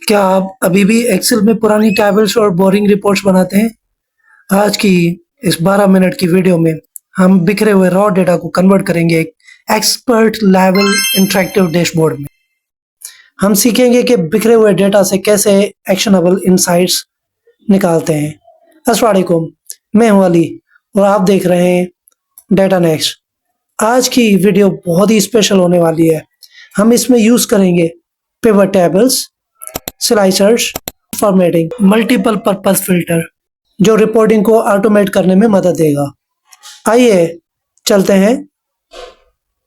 क्या आप अभी भी एक्सेल में पुरानी टेबल्स और बोरिंग रिपोर्ट्स बनाते हैं? आज की इस 12 मिनट की वीडियो में हम बिखरे हुए रॉ डेटा को कन्वर्ट करेंगे एक एक्सपर्ट लेवल इंटरेक्टिव डैशबोर्ड में। हम सीखेंगे कि बिखरे हुए डेटा से कैसे एक्शनेबल इंसाइट्स निकालते हैं। अस्सलाम वालेकुम, मैं हूं अली और आप देख रहे हैं डेटा नेक्स्ट। आज की वीडियो बहुत ही स्पेशल होने वाली है। हम इसमें यूज़ करेंगे pivot tables, slicers, formatting, multiple purpose filter जो रिपोर्टिंग को ऑटोमेट करने में मदद देगा। आइए चलते हैं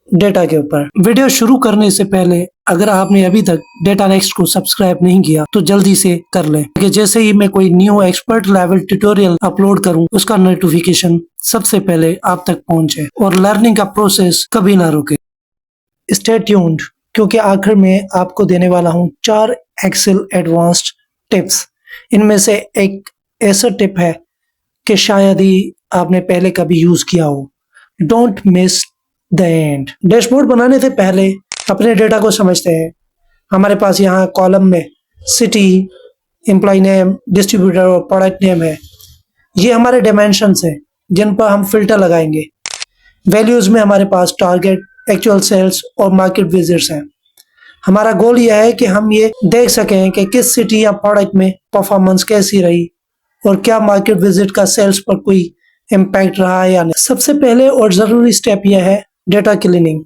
डेटा के ऊपर। वीडियो शुरू करने से पहले अगर आपने अभी तक डेटा नेक्स्ट को सब्सक्राइब नहीं किया तो जल्दी से कर लें, कि जैसे ही मैं कोई new expert level tutorial upload करूं उसका नोटिफिकेशन सबसे पहले आप तक पहुंचे और लर्निंग का प्रोसेस कभी ना रुके। स्टे ट्यून्ड, क्योंकि आखिर में आपको देने वाला हूं 4 एक्सेल एडवांस्ड टिप्स। इनमें से एक ऐसा टिप है कि शायद ही आपने पहले कभी यूज किया हो। Don't miss the end. Dashboard बनाने से पहले अपने डेटा को समझते हैं। हमारे पास यहाँ कॉलम में सिटी, एम्प्लॉय नेम, डिस्ट्रीब्यूटर और प्रोडक्ट नेम है। ये हमारे डायमेंशंस हैं जिन पर हम फिल्टर लगाएंगे। वैल्यूज में हमारे पास टारगेट, एक्चुअल सेल्स और मार्केट विजिट्स हैं। हमारा गोल यह है कि हम ये देख सकें कि किस सिटी या प्रोडक्ट में परफॉर्मेंस कैसी रही और क्या मार्केट विजिट का सेल्स पर कोई इम्पैक्ट रहा है या नहीं। सबसे पहले और ज़रूरी स्टेप यह है डेटा क्लीनिंग।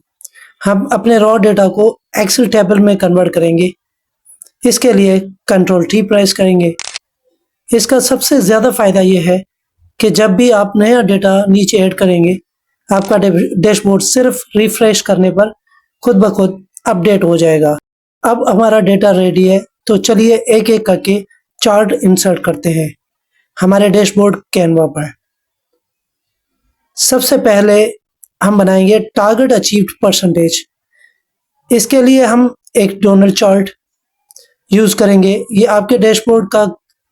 हम अपने रॉ डेटा को एक्सेल टेबल में कन्वर्ट करेंगे। इसके लिए Ctrl+T प्रेस करेंगे। इसका सबसे ज़्यादा फ़ायदा यह है कि जब भी आप नया डेटा नीचे ऐड करेंगे, आपका डैशबोर्ड सिर्फ रिफ्रेश करने पर खुद ब खुद अपडेट हो जाएगा। अब हमारा डेटा रेडी है, तो चलिए एक एक करके चार्ट इंसर्ट करते हैं हमारे डैशबोर्ड कैनवा पर। सबसे पहले हम बनाएंगे टारगेट अचीव्ड परसेंटेज। इसके लिए हम एक डोनल चार्ट यूज करेंगे। ये आपके डैशबोर्ड का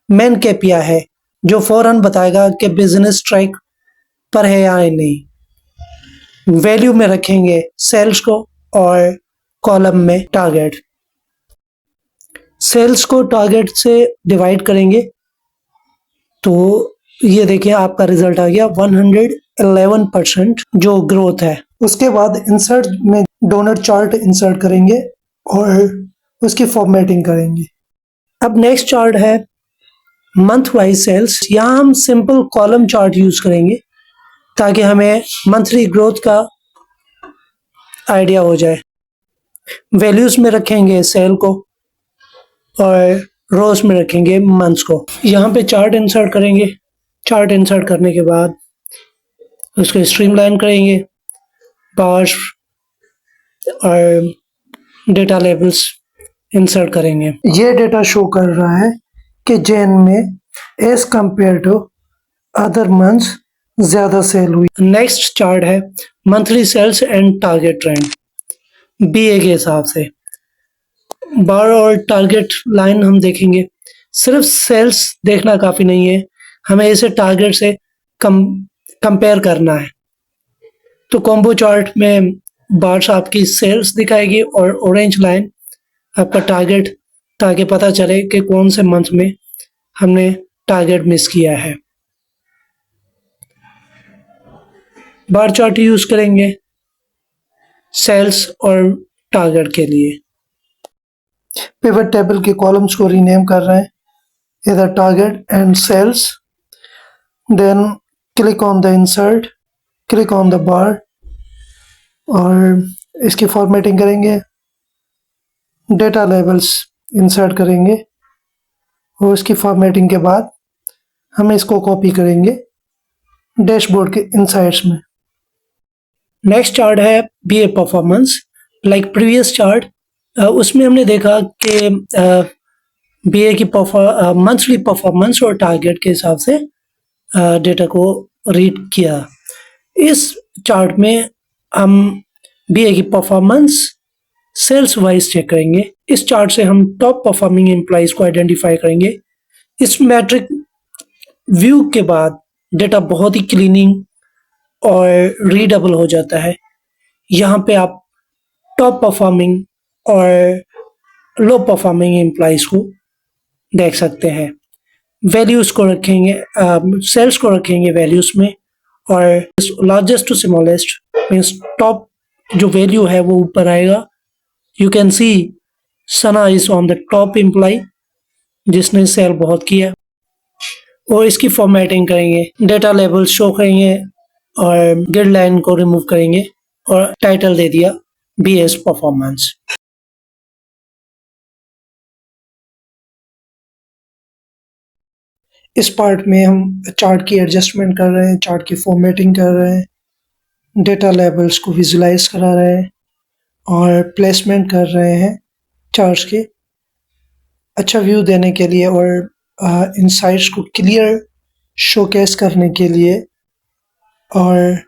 मेन केपीआई है जो फौरन बताएगा कि बिजनेस ट्रैक पर है या नहीं। वैल्यू में रखेंगे सेल्स को और कॉलम में टारगेट। सेल्स को टारगेट से डिवाइड करेंगे तो ये देखिए आपका रिजल्ट आ गया 111% जो ग्रोथ है। उसके बाद इंसर्ट में डोनट चार्ट इंसर्ट करेंगे और उसकी फॉर्मेटिंग करेंगे। अब नेक्स्ट चार्ट है मंथ वाइज सेल्स। यहाँ हम सिंपल कॉलम चार्ट यूज करेंगे ताकि हमें मंथली ग्रोथ का आइडिया हो जाए। वैल्यूज में रखेंगे सेल को और रोज में रखेंगे मंथ्स को। यहाँ पे चार्ट इंसर्ट करेंगे। चार्ट इंसर्ट करने के बाद उसको स्ट्रीमलाइन करेंगे, बार्स और डेटा लेबल्स इंसर्ट करेंगे। ये डेटा शो कर रहा है कि जैन में as compared to other months ज़्यादा सेल हुई। नेक्स्ट चार्ट है monthly sales and target trend BA के हिसाब से। बार और टारगेट लाइन हम देखेंगे। सिर्फ सेल्स देखना काफ़ी नहीं है, हमें इसे टारगेट से कंपेयर करना है। तो कॉम्बो चार्ट में बार्स आपकी सेल्स दिखाएगी और ऑरेंज लाइन आपका टारगेट, ताकि पता चले कि कौन से मंथ में हमने टारगेट मिस किया है। बार चार्ट यूज करेंगे सेल्स और टारगेट के लिए। पिवट टेबल के कॉलम्स को रीनेम कर रहे हैं, इधर target and sales. Then click on the insert, click on the bar और इसकी फॉर्मेटिंग करेंगे। डेटा लेबल्स इंसर्ट करेंगे और इसकी फॉर्मेटिंग के बाद हम इसको कॉपी करेंगे डैशबोर्ड के इनसाइट्स में। नेक्स्ट चार्ट है BA performance. Like previous chart, उसमें हमने देखा कि बीए की मंथली परफॉर्मेंस और टारगेट के हिसाब से डेटा को रीड किया। इस चार्ट में हम बीए की परफॉर्मेंस सेल्स वाइज चेक करेंगे। इस चार्ट से हम टॉप परफॉर्मिंग एम्प्लॉइज को आइडेंटिफाई करेंगे। इस मैट्रिक व्यू के बाद डेटा बहुत ही क्लीनिंग और रीडेबल हो जाता है। यहाँ पे आप टॉप परफॉर्मिंग और लो परफॉर्मिंग एम्प्लॉइज को देख सकते हैं। वैल्यूज को रखेंगे, सेल्स को रखेंगे वैल्यूज में, और largest to smallest means top जो वैल्यू है वो ऊपर आएगा। You can see Sana is on the top employee जिसने सेल बहुत किया, और इसकी फॉर्मेटिंग करेंगे, डेटा लेबल शो करेंगे और ग्रिड लाइन को रिमूव करेंगे और टाइटल दे दिया बीएस परफॉर्मेंस। इस पार्ट में हम चार्ट की एडजस्टमेंट कर रहे हैं, चार्ट की फॉर्मेटिंग कर रहे हैं, डेटा लेबल्स को विजुलाइज करा रहे हैं और प्लेसमेंट कर रहे हैं चार्ट्स के अच्छा व्यू देने के लिए और इनसाइट्स को क्लियर शोकेस करने के लिए और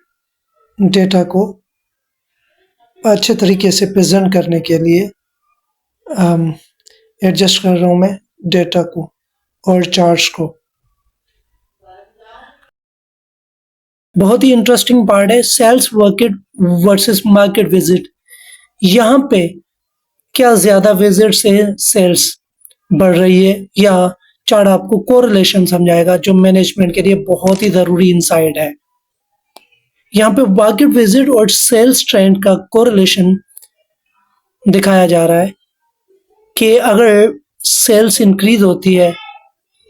डेटा को अच्छे तरीके से प्रेजेंट करने के लिए एडजस्ट कर रहा हूँ मैं डेटा को और चार्ट्स को। बहुत ही इंटरेस्टिंग पार्ट है sales work at versus market visit. यहाँ पे क्या ज्यादा विजिट से सेल्स बढ़ रही है, या चार्ट आपको कोरिलेशन समझाएगा जो मैनेजमेंट के लिए बहुत ही जरूरी इंसाइट है। यहाँ पे मार्केट विजिट और सेल्स ट्रेंड का कोरिलेशन दिखाया जा रहा है कि अगर सेल्स इंक्रीज होती है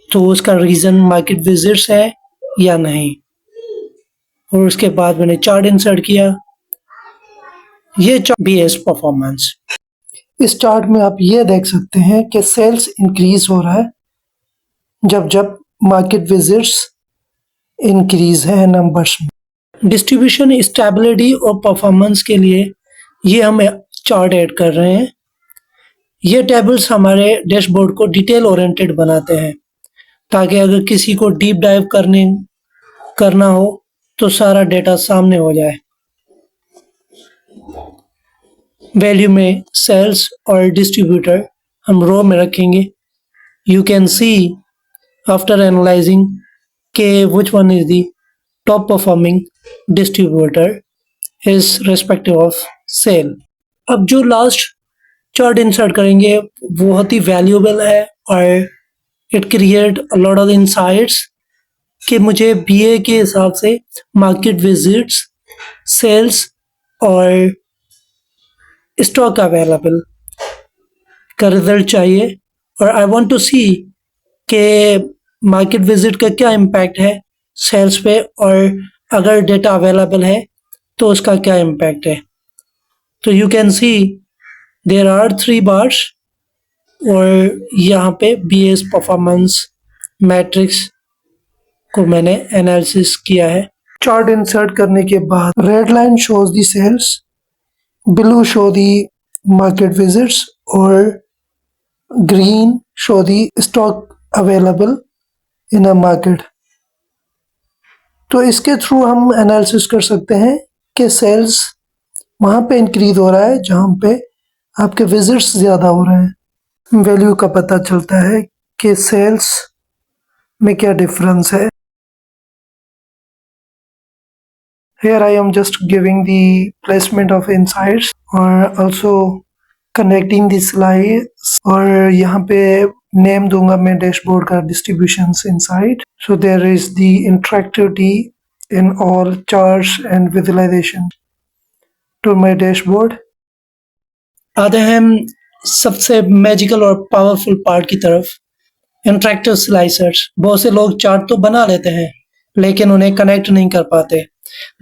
तो उसका रीजन मार्केट विजिट्स है या नहीं। और उसके बाद मैंने चार्ट इंसर्ट किया, ये चार्ट बीएस परफॉर्मेंस। इस चार्ट में आप ये देख सकते हैं कि सेल्स इंक्रीज हो रहा है जब जब मार्केट विजिट्स इंक्रीज है नंबर्स में। डिस्ट्रीब्यूशन स्टेबिलिटी और परफॉर्मेंस के लिए ये हम चार्ट ऐड कर रहे हैं। ये टेबल्स हमारे डैशबोर्ड को डिटेल ओरिएंटेड बनाते हैं ताकि अगर किसी को डीप डाइव करना हो तो सारा डेटा सामने हो जाए। वैल्यू में सेल्स और डिस्ट्रीब्यूटर हम रो में रखेंगे। You can see after analysing के which one is the top performing distributor is respective of sale. अब जो लास्ट चार्ट इंसर्ट करेंगे बहुत ही वैल्यूएबल है और it create a lot of insights कि मुझे बीए के हिसाब से मार्केट विजिट्स, सेल्स और स्टॉक अवेलेबल का रिजल्ट चाहिए। और आई वांट टू सी कि मार्केट विजिट का क्या इम्पैक्ट है सेल्स पे, और अगर डेटा अवेलेबल है तो उसका क्या इम्पैक्ट है। तो you can see there are 3 bars और यहाँ पे बीएस परफॉर्मेंस मैट्रिक्स को मैंने एनालिसिस किया है। चार्ट इंसर्ट करने के बाद red line shows the sales, blue show the market visits और green show the stock available in a market. तो इसके थ्रू हम एनालिसिस कर सकते हैं कि सेल्स वहाँ पे इंक्रीज हो रहा है जहाँ पे आपके विजिट्स ज़्यादा हो रहे हैं। वैल्यू का पता चलता है कि सेल्स में क्या डिफरेंस है। Here I am just giving the placement of insights और also connecting the slides, और यहाँ पे नेम दूंगा मैं डैशबोर्ड का distributions insight. So there is the interactivity in all charts and visualization to my dashboard. आते हैं हम सबसे मैजिकल और पावरफुल पार्ट की तरफ, इंटरेक्टिव स्लाइसर्स। बहुत से लोग चार्ट तो बना लेते हैं लेकिन उन्हें कनेक्ट नहीं कर पाते।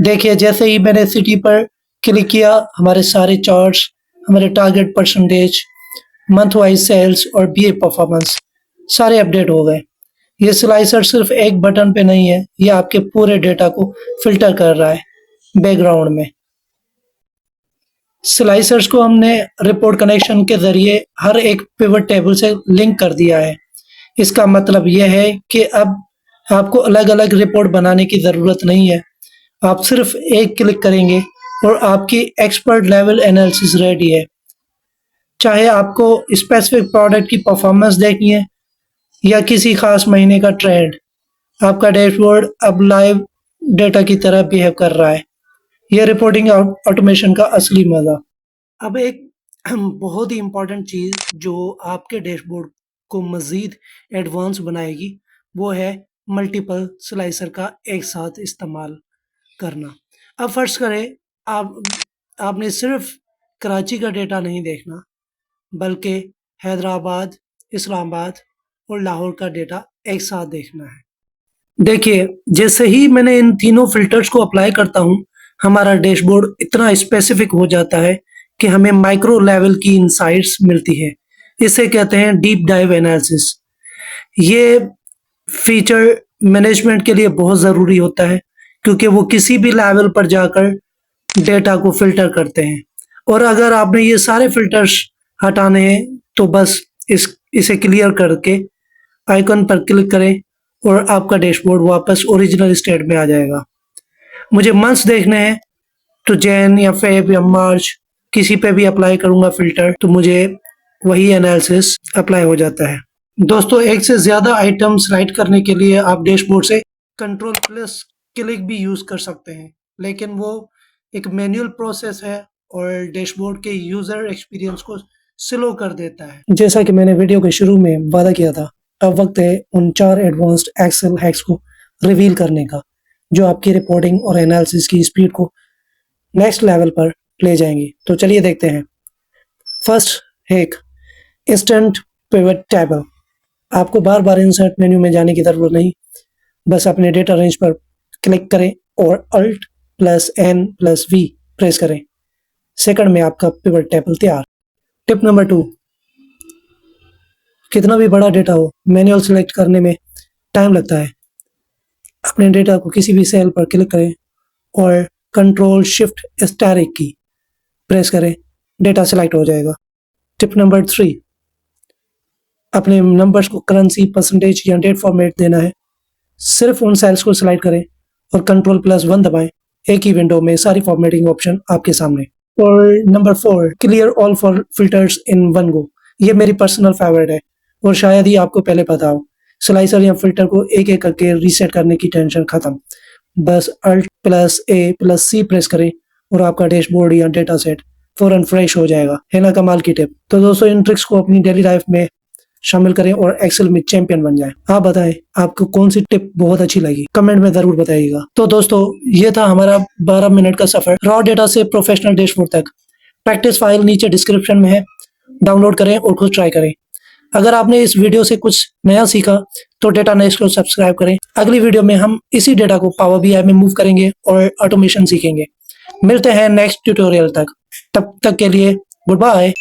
देखिए जैसे ही मैंने सिटी पर क्लिक किया हमारे सारे चार्ट्स, हमारे target percentage, month wise sales और बीए परफॉर्मेंस सारे अपडेट हो गए। ये स्लाइसर सिर्फ एक बटन पे नहीं है, ये आपके पूरे डेटा को फिल्टर कर रहा है बैकग्राउंड में। स्लाइसर्स को हमने रिपोर्ट कनेक्शन के जरिए हर एक पिवट टेबल से लिंक कर दिया है। इसका मतलब यह है कि अब आपको अलग अलग रिपोर्ट बनाने की ज़रूरत नहीं है। आप सिर्फ एक क्लिक करेंगे और आपकी एक्सपर्ट लेवल एनालिसिस रेडी है। चाहे आपको स्पेसिफिक प्रोडक्ट की परफॉर्मेंस देखनी है या किसी खास महीने का ट्रेंड, आपका डैशबोर्ड अब लाइव डेटा की तरह बिहेव कर रहा है। यह रिपोर्टिंग ऑटोमेशन का असली मजा। अब एक बहुत ही इम्पोर्टेंट चीज़ जो आपके डैशबोर्ड को मज़ीद एडवांस बनाएगी, वो है मल्टीपल स्लाइसर का एक साथ इस्तेमाल करना। अब फ़र्ज़ करें आपने सिर्फ कराची का डेटा नहीं देखना, बल्कि हैदराबाद, इस्लामाबाद और लाहौर का डेटा एक साथ देखना है। देखिए, जैसे ही मैंने इन तीनों फ़िल्टर्स को अप्लाई करता हूँ, हमारा डैशबोर्ड इतना स्पेसिफ़िक हो जाता है कि हमें माइक्रो लेवल की इनसाइट्स मिलती है। इसे कहते हैं डीप डाइव एनालिसिस। ये फीचर मैनेजमेंट के लिए बहुत ज़रूरी होता है, क्योंकि वो किसी भी लेवल पर जाकर डेटा को फ़िल्टर करते हैं। और अगर आपने ये सारे फ़िल्टर्स हटाने हैं, तो बस इसे क्लियर करके आइकन पर क्लिक करें और आपका डैशबोर्ड वापस ओरिजिनल स्टेट में आ जाएगा। मुझे मंथ्स देखने हैं, तो जैन या फेब या मार्च किसी पे भी अप्लाई करूँगा फ़िल्टर, तो मुझे वही एनालिसिस अप्लाई हो जाता है। दोस्तों, एक से ज़्यादा आइटम्स राइट करने के लिए आप डैशबोर्ड से कंट्रोल प्लस क्लिक भी यूज़ कर सकते हैं, लेकिन वो एक मैनुअल प्रोसेस है और डैशबोर्ड के यूज़र एक्सपीरियंस को स्लो कर देता है। जैसा कि मैंने वीडियो के शुरू में वादा किया था, अब वक्त है उन 4 एडवांस्ड एक्सेल हैक्स को रिवील करने का, जो आपकी रिपोर्टिंग और एनालिसिस की स्पीड को नेक्स्ट लेवल पर ले जाएंगी। तो चलिए देखते हैं। First hack, instant pivot table. आपको बार बार इंसर्ट मेन्यू में जाने की ज़रूरत नहीं, बस अपने डेटा रेंज पर क्लिक करें और Alt + N + V प्रेस करें। सेकंड में आपका पिवट टेबल तैयार। टिप नंबर 2, कितना भी बड़ा डेटा हो, मैनुअल सेलेक्ट करने में टाइम लगता है। अपने डेटा को किसी भी सेल पर क्लिक करें और कंट्रोल शिफ्ट स्टारिक की प्रेस करें, डेटा सेलेक्ट हो जाएगा। टिप नंबर 3, अपने नंबर्स को करेंसी, परसेंटेज या डेट फॉर्मेट देना है। सिर्फ उन सेल्स को सिलेक्ट करें और कंट्रोल +1 दबाएं। एक ही विंडो में सारी फॉर्मेटिंग ऑप्शन आपके सामने। और number 4, clear all for filters in one go. ये मेरी पर्सनल फेवरेट है और शायद ही आपको पहले पता हो। स्लाइसर या फिल्टर को एक एक करके रीसेट करने की टेंशन खत्म। बस Alt + A + C प्रेस करें और आपका डैशबोर्ड या डेटा सेट फौरन फ्रेश हो जाएगा। है ना कमाल की टिप? तो दोस्तों, इन ट्रिक्स को अपनी डेली लाइफ में शामिल करें और एक्सेल में चैंपियन बन जाएं। आप बताएं, आपको कौन सी टिप बहुत अच्छी लगी? कमेंट में जरूर बताइएगा। तो दोस्तों, ये था हमारा 12 मिनट का सफर रॉ डेटा से प्रोफेशनल डैशबोर्ड तक। प्रैक्टिस फाइल नीचे डिस्क्रिप्शन में है, डाउनलोड करें और खुद ट्राई करें। अगर आपने इस वीडियो से कुछ नया सीखा तो डेटा नेक्स्ट को सब्सक्राइब करें। अगली वीडियो में हम इसी डेटा को पावर BI में मूव करेंगे और ऑटोमेशन सीखेंगे। मिलते हैं नेक्स्ट ट्यूटोरियल तक। तब तक के लिए गुड बाय।